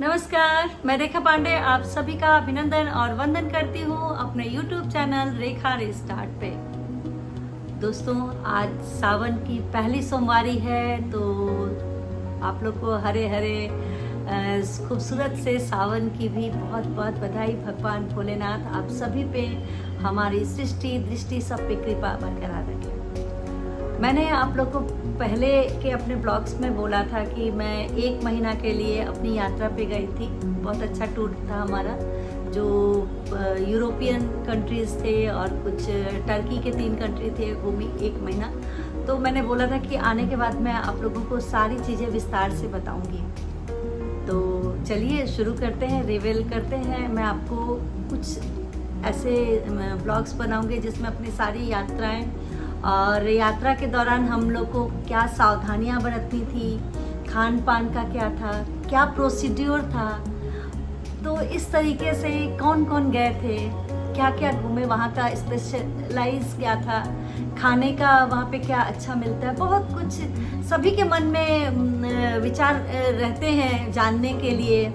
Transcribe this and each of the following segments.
नमस्कार, मैं रेखा पांडे आप सभी का अभिनंदन और वंदन करती हूँ अपने YouTube चैनल रेखा रिस्टार्ट पे। दोस्तों, आज सावन की पहली सोमवारी है, तो आप लोग को हरे हरे खूबसूरत से सावन की भी बहुत बहुत बधाई। भगवान भोलेनाथ आप सभी पे, हमारी सृष्टि दृष्टि सब पे कृपा बरकरार रखें। मैंने आप लोग को पहले के अपने ब्लॉग्स में बोला था कि मैं 1 महीना के लिए अपनी यात्रा पे गई थी। बहुत अच्छा टूर था हमारा, जो यूरोपियन कंट्रीज़ थे और कुछ टर्की के 3 कंट्री थे, घूमी 1 महीना। तो मैंने बोला था कि आने के बाद मैं आप लोगों को सारी चीज़ें विस्तार से बताऊंगी। तो चलिए शुरू करते हैं, रिवील करते हैं। मैं आपको कुछ ऐसे ब्लॉग्स बनाऊंगी जिसमें अपनी सारी यात्राएं और यात्रा के दौरान हम लोग को क्या सावधानियां बरतनी थी, खान पान का क्या था, क्या प्रोसीड्योर था, तो इस तरीके से कौन कौन गए थे, क्या क्या घूमे, वहाँ का स्पेशलाइज क्या था, खाने का वहाँ पे क्या अच्छा मिलता है। बहुत कुछ सभी के मन में विचार रहते हैं जानने के लिए,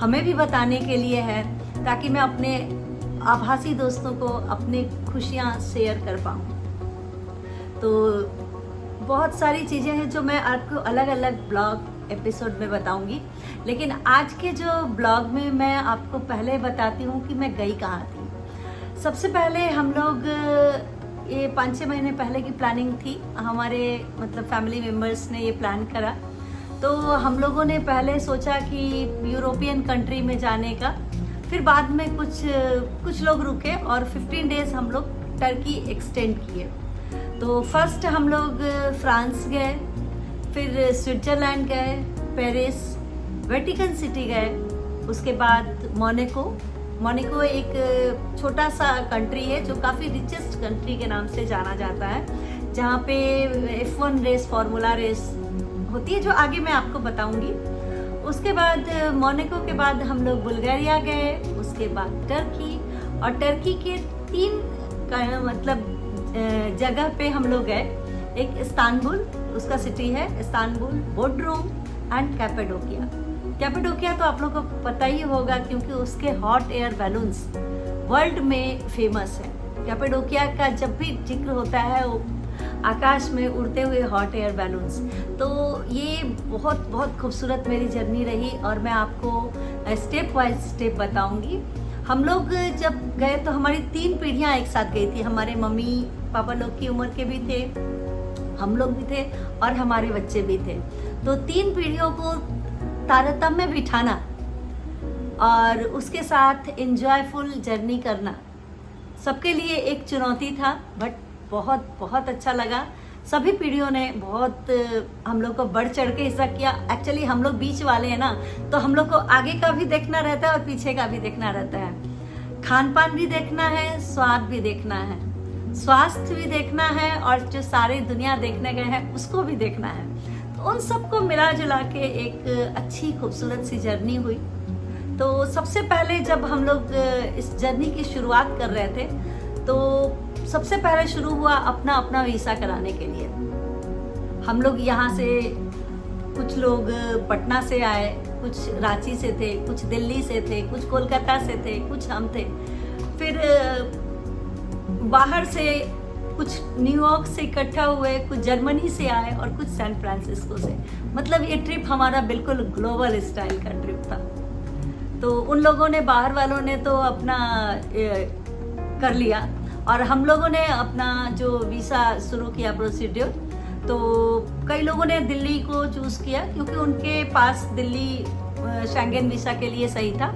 हमें भी बताने के लिए है, ताकि मैं अपने आभासी दोस्तों को अपनी खुशियाँ शेयर कर पाऊँ। तो बहुत सारी चीज़ें हैं जो मैं आपको अलग अलग ब्लॉग एपिसोड में बताऊंगी, लेकिन आज के जो ब्लॉग में मैं आपको पहले बताती हूँ कि मैं गई कहाँ थी। सबसे पहले हम लोग ये 5-6 महीने पहले की प्लानिंग थी, हमारे मतलब फैमिली मेम्बर्स ने ये प्लान करा। तो हम लोगों ने पहले सोचा कि यूरोपियन कंट्री में जाने का, फिर बाद में कुछ लोग रुके और 15 डेज हम लोग टर्की एक्सटेंड किए। तो फर्स्ट हम लोग फ्रांस गए, फिर स्विट्ज़रलैंड गए, पेरिस, वेटिकन सिटी गए, उसके बाद मोनाको एक छोटा सा कंट्री है जो काफ़ी रिचेस्ट कंट्री के नाम से जाना जाता है, जहाँ पे F1 रेस, फार्मूला रेस होती है, जो आगे मैं आपको बताऊंगी। उसके बाद मोनाको के बाद हम लोग बुल्गारिया गए, उसके बाद टर्की, और टर्की के 3 जगह पे हम लोग गए। एक इस्तांबुल, उसका सिटी है इस्तांबुल, बोड्रोम एंड कैपेडोकिया तो आप लोग को पता ही होगा क्योंकि उसके हॉट एयर बैलून्स वर्ल्ड में फेमस है। कैपेडोकिया का जब भी जिक्र होता है वो आकाश में उड़ते हुए हॉट एयर बैलून्स। तो ये बहुत बहुत खूबसूरत मेरी जर्नी रही और मैं आपको स्टेप बाय स्टेप बताऊंगी। हम लोग जब गए तो हमारी 3 पीढ़ियाँ एक साथ गई थी। हमारे मम्मी पापा लोग की उम्र के भी थे, हम लोग भी थे और हमारे बच्चे भी थे। तो 3 पीढ़ियों को तारतम्य में बिठाना और उसके साथ एंजॉयफुल जर्नी करना सबके लिए एक चुनौती था, बट बहुत बहुत अच्छा लगा। सभी पीढ़ियों ने बहुत हम लोग को बढ़ चढ़ के हिस्सा किया। एक्चुअली हम लोग बीच वाले हैं ना, तो हम लोग को आगे का भी देखना रहता है और पीछे का भी देखना रहता है। खान पान भी देखना है, स्वाद भी देखना है, स्वास्थ्य भी देखना है, और जो सारी दुनिया देखने गए हैं उसको भी देखना है। तो उन सबको मिला जुला के एक अच्छी खूबसूरत सी जर्नी हुई। तो सबसे पहले जब हम लोग इस जर्नी की शुरुआत कर रहे थे, तो सबसे पहले शुरू हुआ अपना वीसा कराने के लिए। हम लोग यहाँ से कुछ लोग पटना से आए, कुछ रांची से थे, कुछ दिल्ली से थे, कुछ कोलकाता से थे, कुछ हम थे। फिर बाहर से कुछ न्यूयॉर्क से इकट्ठा हुए, कुछ जर्मनी से आए और कुछ सैन फ्रांसिस्को से। मतलब ये ट्रिप हमारा बिल्कुल ग्लोबल स्टाइल का ट्रिप था। तो उन लोगों ने, बाहर वालों ने तो अपना कर लिया और हम लोगों ने अपना जो वीसा शुरू किया प्रोसीड्योर। तो कई लोगों ने दिल्ली को चूज़ किया क्योंकि उनके पास दिल्ली शेंगेन वीसा के लिए सही था।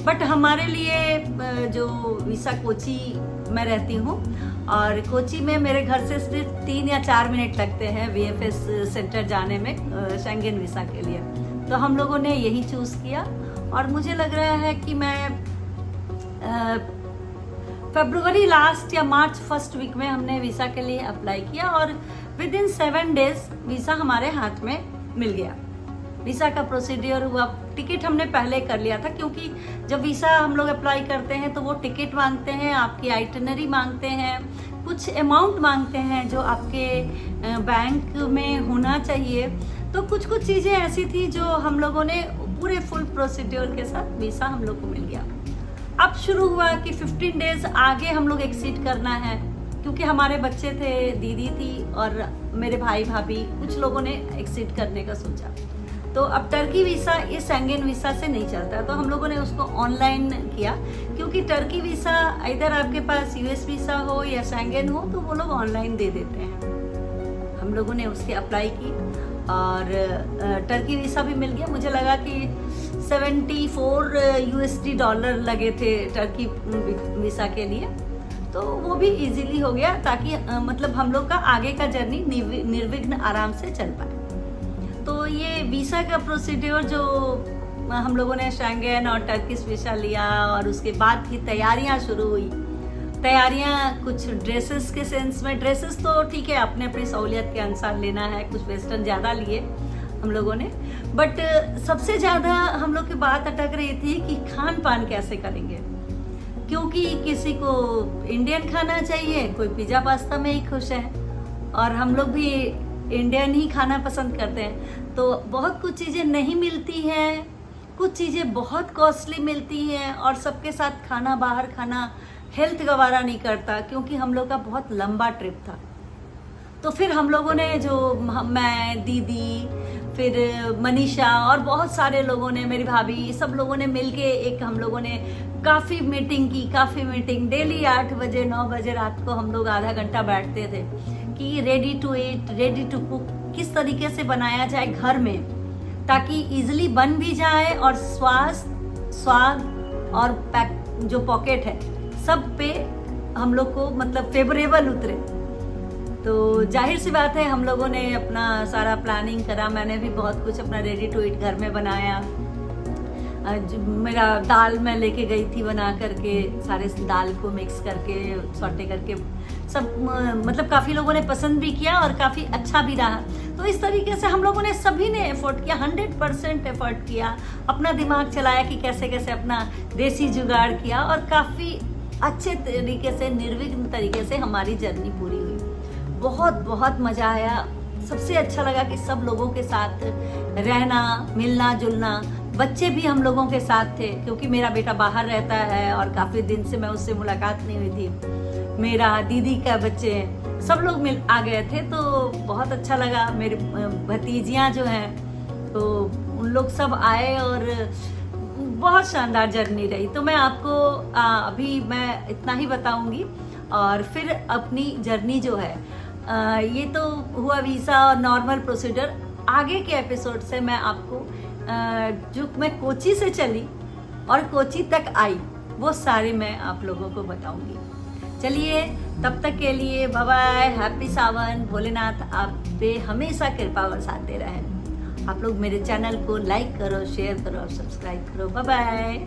बट हमारे लिए जो वीसा, कोची में रहती हूँ और कोची में मेरे घर से सिर्फ 3 या 4 मिनट लगते हैं VFS सेंटर जाने में शेंगेन वीसा के लिए। तो हम लोगों ने यही चूज़ किया और मुझे लग रहा है कि मैं फरवरी लास्ट या मार्च फर्स्ट वीक में हमने वीसा के लिए अप्लाई किया और विद इन 7 डेज वीसा हमारे हाथ में मिल गया। वीसा का प्रोसीड्योर हुआ। टिकट हमने पहले कर लिया था क्योंकि जब वीसा हम लोग अप्लाई करते हैं तो वो टिकट मांगते हैं, आपकी आइटनरी मांगते हैं, कुछ अमाउंट मांगते हैं जो आपके बैंक में होना चाहिए। तो कुछ चीज़ें ऐसी थी जो हम लोगों ने पूरे फुल प्रोसीड्योर के साथ वीसा हम लोग को मिल गया। अब शुरू हुआ कि 15 डेज आगे हम लोग एक्सीड करना है, क्योंकि हमारे बच्चे थे, दीदी थी और मेरे भाई भाभी, कुछ लोगों ने एक्सीड करने का सोचा। तो अब टर्की वीसा इस शेंगेन वीसा से नहीं चलता, तो हम लोगों ने उसको ऑनलाइन किया, क्योंकि टर्की वीसा इधर आपके पास यूएस वीसा हो या शेंगेन हो तो वो लोग ऑनलाइन दे देते हैं। हम लोगों ने उसकी अप्लाई की और टर्की वीसा भी मिल गया। मुझे लगा कि 74 USD डॉलर लगे थे टर्की वीसा के लिए, तो वो भी इजीली हो गया, ताकि मतलब हम लोग का आगे का जर्नी निर्विघ्न आराम से चल पाए। तो ये वीसा का प्रोसीड्योर जो हम लोगों ने शेंगेन और टर्किश वीसा लिया और उसके बाद की तैयारियां शुरू हुई। तैयारियां कुछ ड्रेसेस के सेंस में, ड्रेसेस तो ठीक है अपने अपनी सहूलियत के अनुसार लेना है, कुछ वेस्टर्न ज़्यादा लिए हम लोगों ने, बट सबसे ज़्यादा हम लोग की बात अटक रही थी कि खान पान कैसे करेंगे, क्योंकि किसी को इंडियन खाना चाहिए, कोई पिज़्ज़ा पास्ता में ही खुश है और हम लोग भी इंडियन ही खाना पसंद करते हैं। तो बहुत कुछ चीज़ें नहीं मिलती हैं, कुछ चीज़ें बहुत कॉस्टली मिलती हैं और सबके साथ खाना, बाहर खाना हेल्थ गवारा नहीं करता, क्योंकि हम लोग का बहुत लंबा ट्रिप था। तो फिर हम लोगों ने मैं, दीदी, फिर मनीषा और बहुत सारे लोगों ने, मेरी भाभी, सब लोगों ने मिलके एक हम लोगों ने काफ़ी मीटिंग डेली 8 बजे 9 बजे रात को हम लोग आधा घंटा बैठते थे कि ready to eat, ready to cook किस तरीके से बनाया जाए घर में, ताकि इजीली बन भी जाए और स्वाद और जो पॉकेट है सब पे हम लोग को मतलब फेवरेबल उतरे। तो जाहिर सी बात है हम लोगों ने अपना सारा प्लानिंग करा। मैंने भी बहुत कुछ अपना रेडी टू ईट घर में बनाया। मेरा दाल मैं लेके गई थी बना करके, सारे दाल को मिक्स करके सॉटे करके सब, मतलब काफ़ी लोगों ने पसंद भी किया और काफ़ी अच्छा भी रहा। तो इस तरीके से हम लोगों ने, सभी ने एफर्ट किया, 100% एफर्ट किया, अपना दिमाग चलाया कि कैसे कैसे अपना देसी जुगाड़ किया और काफ़ी अच्छे तरीके से, निर्विघ्न तरीके से हमारी जर्नी पूरी हुई। बहुत बहुत मज़ा आया। सबसे अच्छा लगा कि सब लोगों के साथ रहना, मिलना जुलना। बच्चे भी हम लोगों के साथ थे, क्योंकि मेरा बेटा बाहर रहता है और काफ़ी दिन से मैं उससे मुलाकात नहीं हुई थी। मेरा दीदी का बच्चे सब लोग मिल आ गए थे, तो बहुत अच्छा लगा। मेरी भतीजियाँ जो हैं तो उन लोग सब आए और बहुत शानदार जर्नी रही। तो मैं आपको अभी मैं इतना ही बताऊंगी और फिर अपनी जर्नी जो है, ये तो हुआ वीज़ा और नॉर्मल प्रोसीजर। आगे के एपिसोड से मैं आपको जो मैं कोची से चली और कोची तक आई, वो सारे मैं आप लोगों को बताऊंगी। चलिए, तब तक के लिए बाय बाय, हैप्पी सावन। भोलेनाथ आप पे हमेशा कृपा बरसाते रहें। आप लोग मेरे चैनल को लाइक करो, शेयर करो और सब्सक्राइब करो। Bye bye.